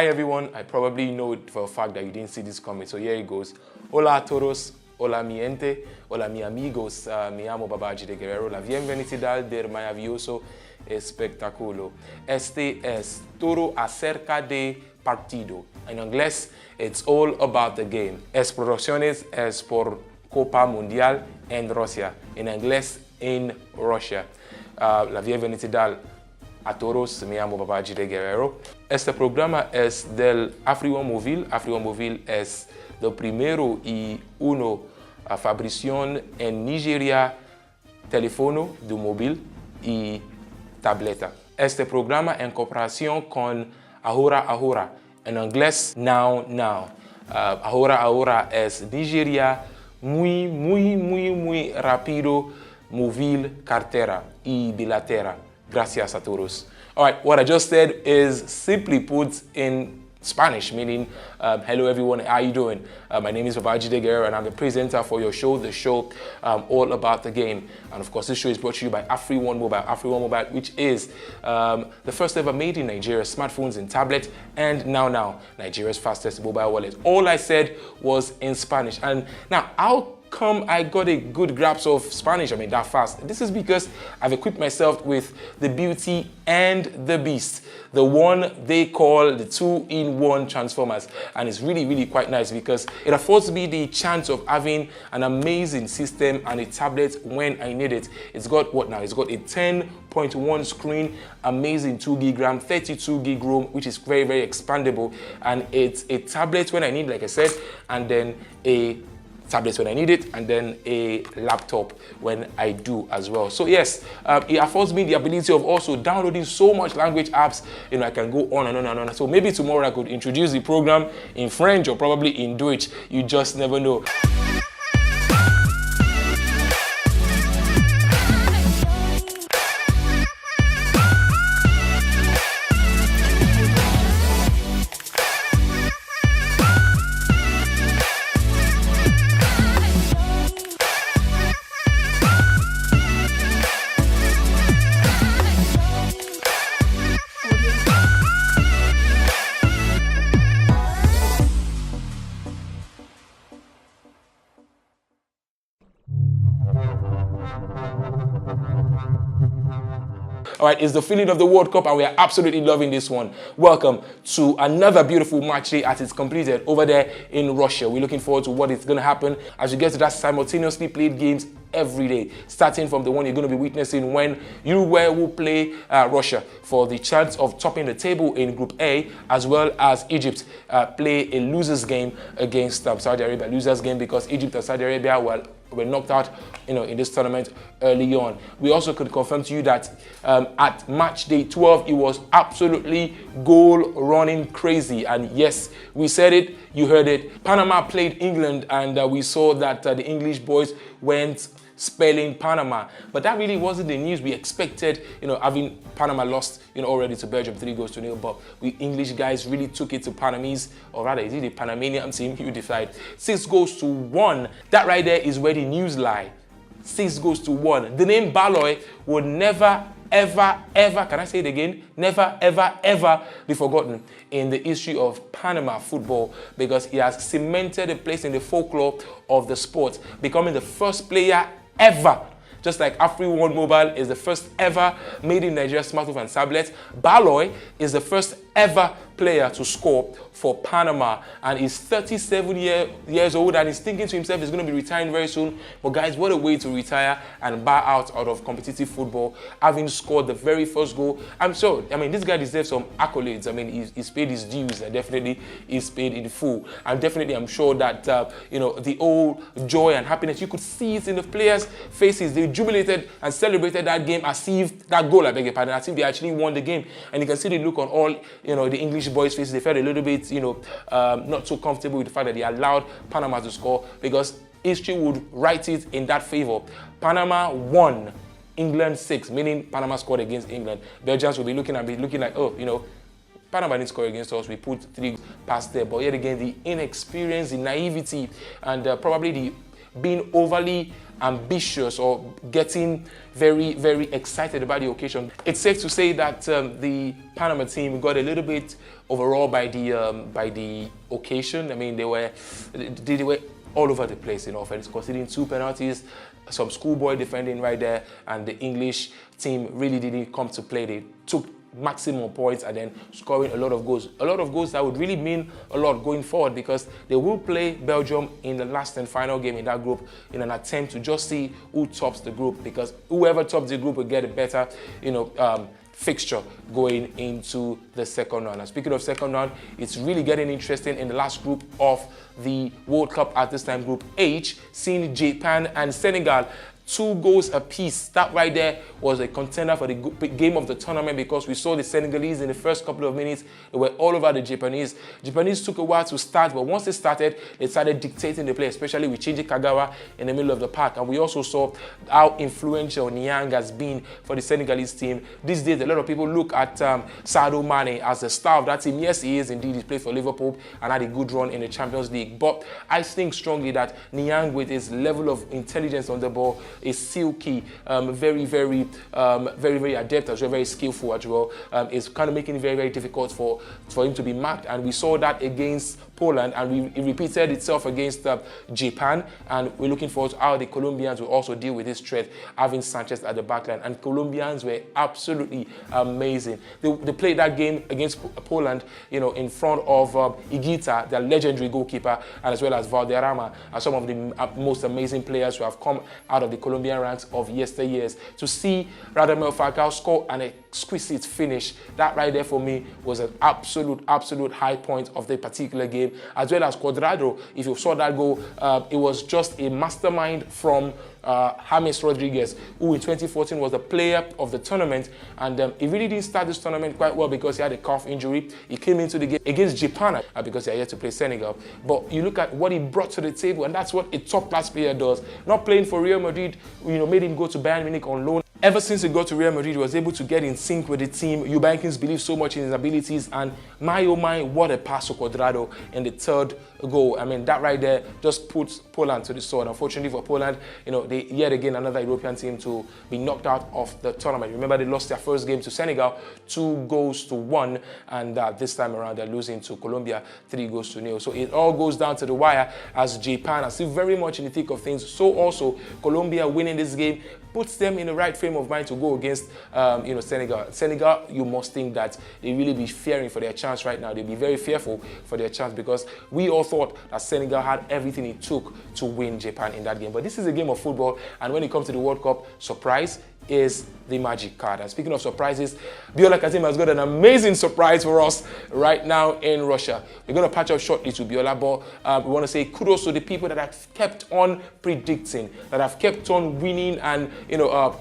Hi everyone, I probably know for a fact that you didn't see this coming, so here it goes. Hola a todos, hola mi gente, hola mi amigos, mi amo Babajide Guerrero, la bienvenida del maravilloso espectáculo. Este es todo acerca de partido. En inglés, it's all about the game. Es producciones es por Copa Mundial en Rusia. En inglés, in Russia. La bienvenida a todos, me llamo Babajide Guerrero. Este programa es del Afriwan Móvil. Afriwan Móvil es el primero y uno fabricación en Nigeria teléfono de móvil y tableta. Este programa en cooperación con Ahora, en inglés Now. Ahora es Nigeria muy rápido, móvil, cartera y bilatera. Gracias a todos. All right, what I just said is simply put in Spanish, meaning hello everyone, how you doing? My name is Babajide Guerrero and I'm the presenter for your show, the show all about the game. And of course, this show is brought to you by Afriwan Mobile, which is the first ever made in Nigeria smartphones and tablets, and now Nigeria's fastest mobile wallet. All I said was in Spanish. And now, how come I got a good grasp of Spanish, that fast? This is because I've equipped myself with the Beauty and the Beast, the one they call the 2-in-1 transformers, and it's really quite nice because it affords me the chance of having an amazing system and a tablet when I need it. It's got what now? It's got a 10.1 screen, amazing 2 gig RAM, 32 gig ROM, which is very expandable, and it's a tablet when I need, like I said, and then a tablet when I need it, and then a laptop when I do as well. So yes, it affords me the ability of also downloading so much language apps. I can go on and on. So maybe tomorrow I could introduce the program in French or probably in Deutsch. You just never know. All right, it's the feeling of the World Cup and we are absolutely loving this one. Welcome to another beautiful match day as it's completed over there in Russia. We're looking forward to what is going to happen as we get to that simultaneously played games every day, starting from the one you're going to be witnessing when Uruguay will play Russia for the chance of topping the table in Group A, as well as Egypt play a losers game against Saudi Arabia. Losers game because Egypt and Saudi Arabia were knocked out in this tournament early on. We also could confirm to you that at match day 12, it was absolutely goal running crazy. And yes, we said it, you heard it. Panama played England and we saw that the English boys went spelling Panama, but that really wasn't the news we expected. Having Panama lost, already to Belgium 3-0, but we English guys really took it to Panamese, or rather, is it the Panamanian team? You decide. 6-1. That right there is where the news lie. 6-1. The name Baloy would never, ever, can I say it again? Never, ever be forgotten in the history of Panama football because he has cemented a place in the folklore of the sport, becoming the first player ever. Just like Afriwan Mobile is the first ever made in Nigeria smartphone and tablet, Baloy is the first ever player to score for Panama, and he's 37 years old and he's thinking to himself he's going to be retiring very soon. But guys, what a way to retire and bow out of competitive football, having scored the very first goal. I'm sure, this guy deserves some accolades. He's paid his dues, and definitely he's paid in full. And definitely I'm sure that the old joy and happiness, you could see it in the players' faces. They jubilated and celebrated that game as if that goal, as if they actually won the game. And you can see the look on all the English boys' faces. They felt a little bit not so comfortable with the fact that they allowed Panama to score, because history would write it in that favor. Panama won, England 6, meaning Panama scored against England. Belgians will be looking like, oh, Panama didn't score against us. We put 3 past there. But yet again, the inexperience, the naivety, and probably the being overly ambitious or getting very, very excited about the occasion. It's safe to say that the Panama team got a little bit overawed by the occasion. I mean, they were all over the place in offense, conceding 2 penalties, some schoolboy defending right there, and the English team really didn't come to play. They took maximum points and then scoring a lot of goals. A lot of goals that would really mean a lot going forward, because they will play Belgium in the last and final game in that group in an attempt to just see who tops the group, because whoever tops the group will get a better, fixture going into the second round. And speaking of second round, it's really getting interesting in the last group of the World Cup at this time, Group H, seeing Japan and Senegal 2 goals apiece. That right there was a contender for the game of the tournament, because we saw the Senegalese in the first couple of minutes. They were all over the Japanese. Japanese took a while to start, but once they started dictating the play, especially with Shinji Kagawa in the middle of the park. And we also saw how influential Niang has been for the Senegalese team. These days, a lot of people look at Sadio Mane as the star of that team. Yes, he is indeed. He played for Liverpool and had a good run in the Champions League. But I think strongly that Niang, with his level of intelligence on the ball, is silky, very, very adept as well, very skillful as well. It's kind of making it very, very difficult for him to be marked. And we saw that against Poland, and it repeated itself against Japan. And we're looking forward to how the Colombians will also deal with this threat, having Sanchez at the backline. And Colombians were absolutely amazing. They played that game against Poland, in front of Higuita, their legendary goalkeeper, and as well as Valderrama, and some of the most amazing players who have come out of the Colombian ranks of yesteryears. To see Radamel Falcao score an exquisite finish, that right there for me was an absolute high point of the particular game, as well as Cuadrado. If you saw that goal, it was just a mastermind from James Rodriguez, who in 2014 was the player of the tournament, and he really didn't start this tournament quite well because he had a calf injury. He came into the game against Japan because they are yet to play Senegal. But you look at what he brought to the table, and that's what a top-class player does. Not playing for Real Madrid, made him go to Bayern Munich on loan. Ever since he got to Real Madrid, he was able to get in sync with the team. Eubankins believe so much in his abilities, and my oh my, what a pass to Cuadrado in the 3rd goal. I mean, that right there just puts Poland to the sword. Unfortunately for Poland, they yet again another European team to be knocked out of the tournament. Remember, they lost their first game to Senegal 2-1, and this time around they're losing to Colombia 3-0. So it all goes down to the wire, as Japan are still very much in the thick of things. So also Colombia winning this game puts them in the right frame of mind to go against Senegal. Senegal, you must think that they really be fearing for their chance right now. They'll be very fearful for their chance, because we all thought that Senegal had everything it took to win Japan in that game. But this is a game of football, and when it comes to the World Cup, surprise is the magic card. And speaking of surprises, Biola Katim has got an amazing surprise for us right now in Russia. We're going to patch up shortly to Biola, but we want to say kudos to the people that have kept on predicting, that have kept on winning and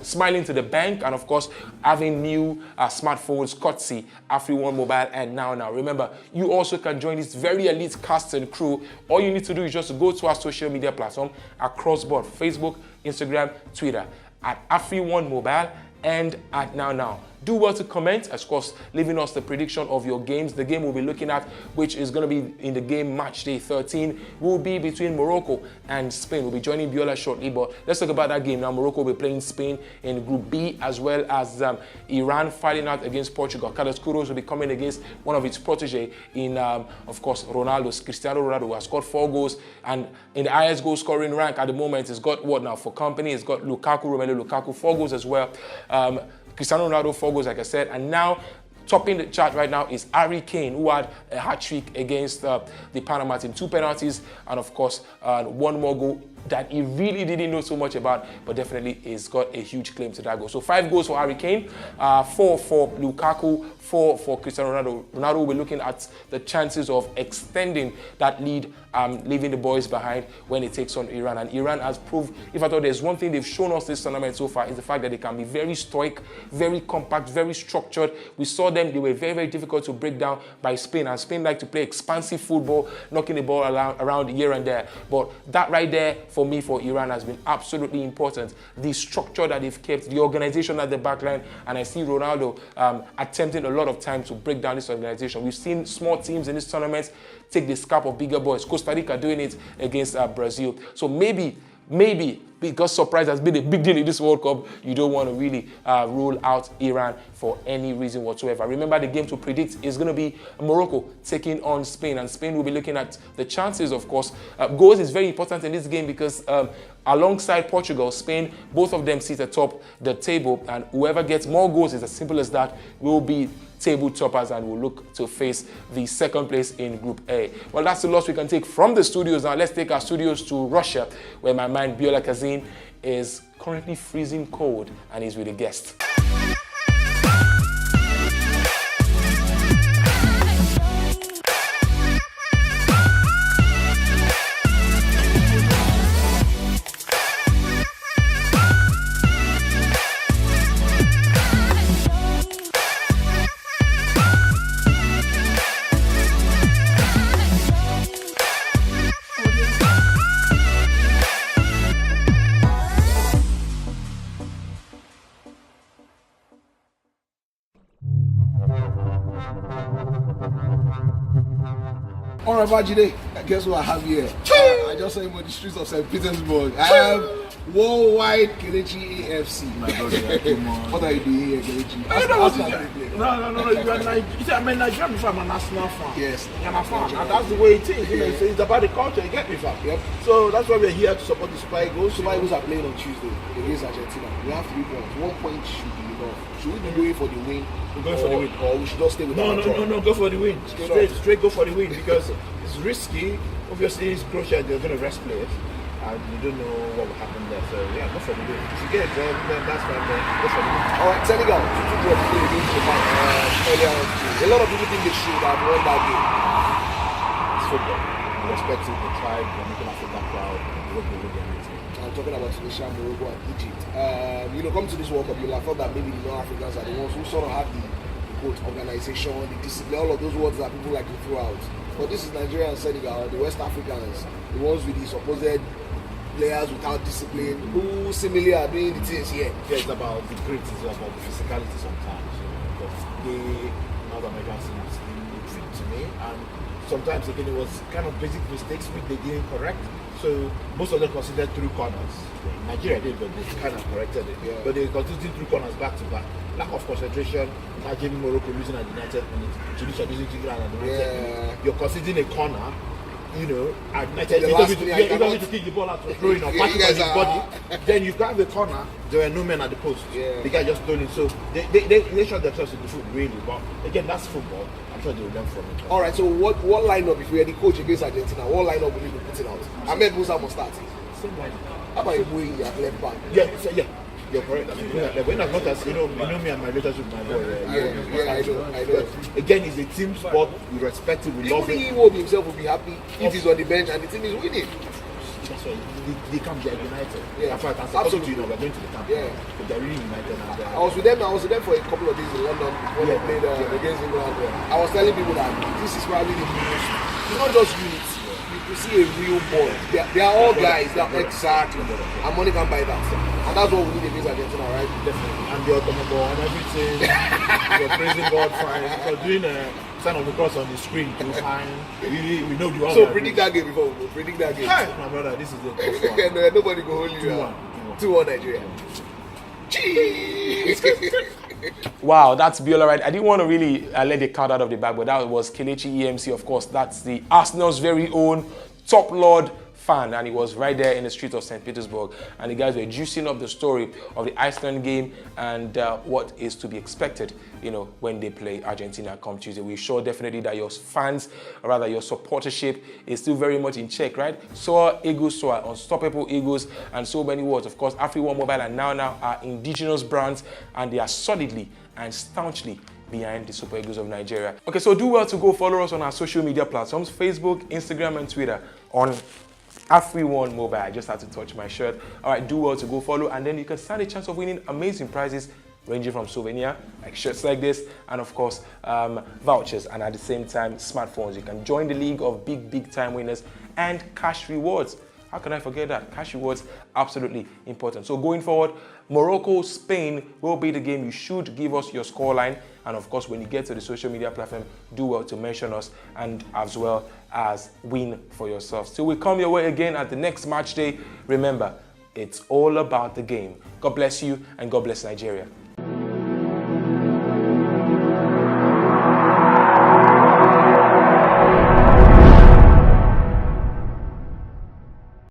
smiling to the bank, and of course having new smartphones courtesy Afri1 Mobile and Now. Remember, you also can join this very elite cast and crew. All you need to do is just go to our social media platform across board: Facebook, Instagram, Twitter, at Afri1 Mobile and at Now. Do well to comment, of course, leaving us the prediction of your games. The game we'll be looking at, which is going to be in the game match day 13, will be between Morocco and Spain. We'll be joining Biola shortly, but let's talk about that game now. Morocco will be playing Spain in Group B, as well as Iran fighting out against Portugal. Carlos Queiroz will be coming against one of its protege in, of course, Cristiano Ronaldo, who has scored 4 goals, and in the highest goal scoring rank at the moment, he's got what now for company? He's got Romelu Lukaku, 4 goals as well. Cristiano Ronaldo, 4 goals, like I said. And now, topping the chart right now is Harry Kane, who had a hat-trick against the Panama team. 2 penalties, and of course, 1 more goal that he really didn't know so much about, but definitely he's got a huge claim to that goal. So 5 goals for Harry Kane, 4 for Lukaku, 4 for Cristiano Ronaldo. Ronaldo will be looking at the chances of extending that lead, leaving the boys behind when it takes on Iran. And Iran has proved, if I thought there's one thing they've shown us this tournament so far, is the fact that they can be very stoic, very compact, very structured. We saw them, they were very, very difficult to break down by Spain, and Spain like to play expansive football, knocking the ball around here and there. But that right there, for me, for Iran, has been absolutely important. The structure that they've kept, the organization at the backline, and I see Ronaldo attempting a lot of time to break down this organization. We've seen small teams in this tournament take the scalp of bigger boys. Costa Rica doing it against Brazil. So maybe because surprise has been a big deal in this World Cup, you don't want to really rule out Iran for any reason whatsoever. Remember, the game to predict is going to be Morocco taking on Spain, and Spain will be looking at the chances, of course. Goals is very important in this game because alongside Portugal, Spain, both of them sit atop the table, and whoever gets more goals, is as simple as that, will be table toppers and will look to face the second place in Group A. Well, that's the loss we can take from the studios. Now let's take our studios to Russia, where my man Biola Kazin is currently freezing cold and is with a guest. All right, Vajide, guess what I have here? I just saw him on the streets of St. Petersburg. I have worldwide Kelechi AFC. My brother, come on. What are you doing here, Kelechi? No, you are Nigerian. You see, I'm a Nigerian before I'm a national fan. Yes. I'm a fan, and that's the way it is. You know, it's about the culture, you get me, fam? Yep. So that's why we're here to support the Super Eagles. Super Eagles are playing on Tuesday against Argentina. We have 3 points. 1 point should be enough. Should we be going for the win? We're going for the win. Or we should just stay with our draw? No, go for the win. Straight go for the win, because it's risky. Obviously, it's crucial. They're going to rest players, and you don't know what will happen there. So yeah, go for the win. If you get a draw, then that's fine. Then go for the win. All right, Senegal 2-2 draw today against Japan earlier on today. A lot of people think they should have won that game. It's football. We respect it. The tribe. We're making Africa proud. We hope they will get it. I'm talking about Tunisia, Morocco, and Egypt. Come to this World Cup, you'll have thought that maybe the non-Africans are the ones who sort of have the quote organization, the discipline, all of those words that people like to throw out. But this is Nigeria and Senegal, the West Africans, the ones with the supposed players without discipline, who similarly are doing the things here. Yeah, it's about the grit, it's about the physicality sometimes. But they, now the Americans seem fit to me, and sometimes again it was kind of basic mistakes which they didn't correct. So most of them considered through corners. Nigeria did, but they kind of corrected it. Yeah. But they considered through corners back to back. Lack of concentration. Imagine Morocco losing at the 90th minute, Tunisia losing to England at the 90th minute. You're considering a corner, at 90th minute. You don't need to kick the ball out for throwing or passing on his body. Then you grab the corner, there were no men at the post. Yeah. The guy just throwing it. So they shot themselves in the foot, really. But again, that's football. I'm sure they will learn from it. All right, so what lineup, if we are the coach against Argentina, what lineup will you be putting out? Ahmed Musa must start. Same lineup. How about Ibuyi at left back? Yeah. You're correct. I mean, when as much as you know me and my relationship with my boy. I know. Again, it's a team sport. We respect it. We love it. Even Iwobi himself will be happy if he's on the bench and the team is winning. That's why they come. They are united. Yeah, in fact, absolutely. We're going to the camp. Yeah, but they're really united. And I was with them for a couple of days in London before they played against England. I was telling people that this is probably the most. It's not just units. You see a real ball. They are all guys. They are exactly. And money can buy that. And that's what we need against Argentina, right? Definitely. And the automobile and everything. You're praising God fine. You're doing a sign of the cross on the screen too fine. We know the one. So predict that game before. Predict that game. Hey, my brother, this is the first one. Nobody go hold you. 2-1 Nigeria. Cheese. Wow, that's Biola, right? I didn't want to really let the cat out of the bag, but that was Kelechi EMC, of course. That's the Arsenal's very own top lord fan, and he was right there in the streets of St. Petersburg. And the guys were juicing up the story of the Iceland game and what is to be expected, when they play Argentina come Tuesday. We're sure definitely that your fans, or rather your supportership, is still very much in check, right? Soar Eagles, Soar Unstoppable Eagles, and so many words. Of course, Africa Mobile and now are indigenous brands, and they are solidly and staunchly behind the Super Eagles of Nigeria. Okay, so do well to go follow us on our social media platforms, Facebook, Instagram, and Twitter on Afri1 Mobile. I just had to touch my shirt. All right, do well to go follow, and then you can stand a chance of winning amazing prizes ranging from souvenir, like shirts like this, and of course, vouchers, and at the same time, smartphones. You can join the league of big time winners and cash rewards. How can I forget that? Cash rewards, absolutely important. So going forward, Morocco, Spain will be the game. You should give us your scoreline. And of course, when you get to the social media platform, do well to mention us and as well as win for yourself. Till we come your way again at the next match day, remember, It's all about the game. God bless you and God bless Nigeria.